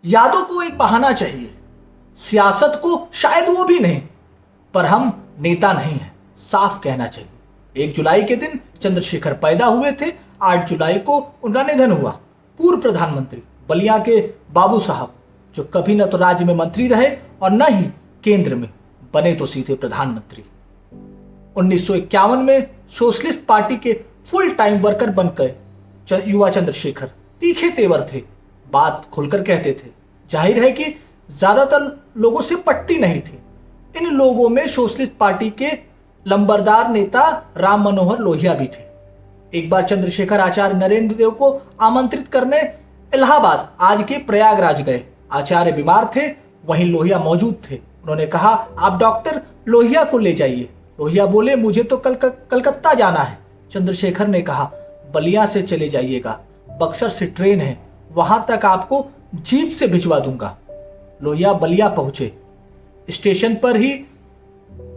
यादों को एक बहाना चाहिए, सियासत को शायद वो भी नहीं, पर हम नेता नहीं हैं, साफ कहना चाहिए। 1 जुलाई के दिन चंद्रशेखर पैदा हुए थे, 8 जुलाई को उनका निधन हुआ। पूर्व प्रधानमंत्री बलिया के बाबू साहब, जो कभी न तो राज्य में मंत्री रहे और न ही केंद्र में, बने तो सीधे प्रधानमंत्री। 1951 में सोशलिस्ट पार्टी के फुल टाइम वर्कर बन गए युवा चंद्रशेखर। तीखे तेवर थे, बात खुलकर कहते थे। जाहिर है कि ज्यादातर लोगों से पटती नहीं थी। इन लोगों में सोशलिस्ट पार्टी के लंबरदार नेता राम मनोहर लोहिया भी थे। एक बार चंद्रशेखर आचार्य नरेंद्र देव को आमंत्रित करने इलाहाबाद, आज के प्रयागराज गए। आचार्य बीमार थे, वहीं लोहिया मौजूद थे। उन्होंने कहा, आप डॉक्टर लोहिया को ले जाइए। लोहिया बोले, मुझे तो कलकत्ता जाना है। चंद्रशेखर ने कहा, बलिया से चले जाइएगा, बक्सर से ट्रेन है, वहां तक आपको जीप से भिजवा दूंगा। लोहिया बलिया पहुंचे। स्टेशन पर ही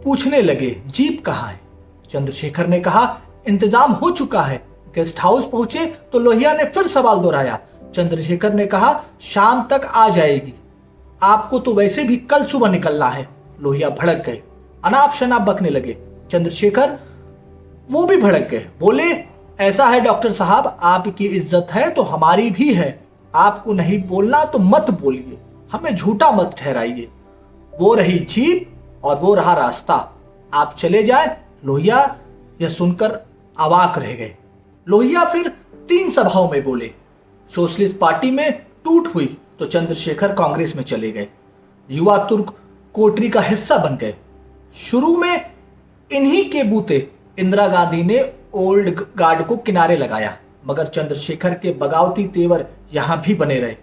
पूछने लगे, जीप कहाँ है? चंद्रशेखर ने कहा, इंतजाम हो चुका है। गेस्ट हाउस पहुंचे तो लोहिया ने फिर सवाल दोहराया। चंद्रशेखर ने कहा, शाम तक आ जाएगी, आपको तो वैसे भी कल सुबह निकलना है। लोहिया भड़क गए, अनाप शनाप बकने लगे। चंद्रशेखर वो भी भड़क गए, बोले, ऐसा है डॉक्टर साहब, आपकी इज्जत है तो हमारी भी है। आपको नहीं बोलना तो मत बोलिए, हमें झूठा मत ठहराइए। वो रही जीप और वो रहा रास्ता, आप चले जाए। लोहिया यह सुनकर अवाक रह गए। लोहिया फिर 3 सभाओं में बोले। सोशलिस्ट पार्टी में टूट हुई तो चंद्रशेखर कांग्रेस में चले गए, युवा तुर्क कोटरी का हिस्सा बन गए। शुरू में इन्हीं के बूते इंदिरा गांधी ने ओल्ड गार्ड को किनारे लगाया, मगर चंद्रशेखर के बगावती तेवर यहां भी बने रहे।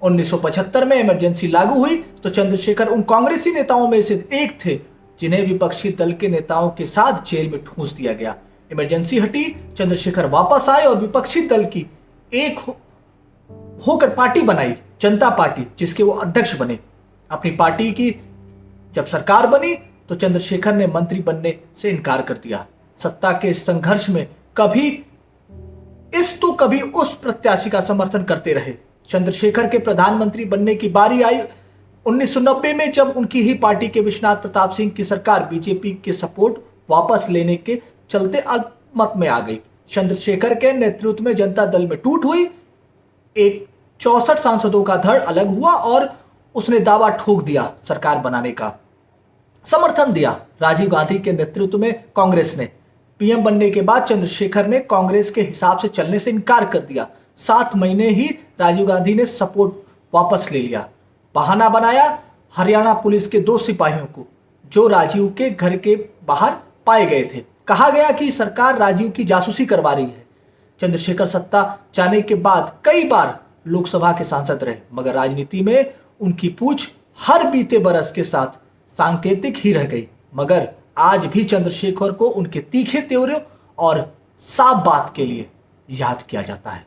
1975 में इमरजेंसी लागू हुई तो चंद्रशेखर उन कांग्रेसी नेताओं में से एक थे जिन्हें विपक्षी दल के नेताओं के साथ जेल में ठूंस दिया गया। इमरजेंसी हटी, चंद्रशेखर वापस आए और विपक्षी दल की एक होकर पार्टी बनाई, जनता पार्टी, जिसके वो अध्यक्ष बने। अपनी पार्टी की जब सरकार बनी तो चंद्रशेखर ने मंत्री बनने से इनकार कर दिया। सत्ता के संघर्ष में कभी इस तो कभी उस प्रत्याशी का समर्थन करते रहे। चंद्रशेखर के प्रधानमंत्री बनने की बारी आई 1990 में, जब उनकी ही पार्टी के विश्वनाथ प्रताप सिंह की सरकार बीजेपी के सपोर्ट वापस लेने के चलते अल्पमत में आ गई। चंद्रशेखर के नेतृत्व में जनता दल में टूट हुई। एक 64 सांसदों का धड़ अलग हुआ और उसने दावा ठोक दिया, सरकार बनाने का समर्थन दिया राजीव गांधी के नेतृत्व में कांग्रेस ने। पीएम बनने के बाद चंद्रशेखर ने कांग्रेस के हिसाब से चलने से इनकार कर दिया। 7 महीने ही राजीव गांधी ने सपोर्ट वापस ले लिया। बहाना बनाया हरियाणा पुलिस के 2 सिपाहियों को जो राजीव के घर के बाहर पाए गए थे। कहा गया कि सरकार राजीव की जासूसी करवा रही है। चंद्रशेखर सत्ता जाने के बाद कई बार लोकसभा के सांसद रहे, मगर राजनीति में उनकी पूछ हर बीते बरस के साथ सांकेतिक ही रह गई। मगर आज भी चंद्रशेखर को उनके तीखे तेवरों और साफ बात के लिए याद किया जाता है।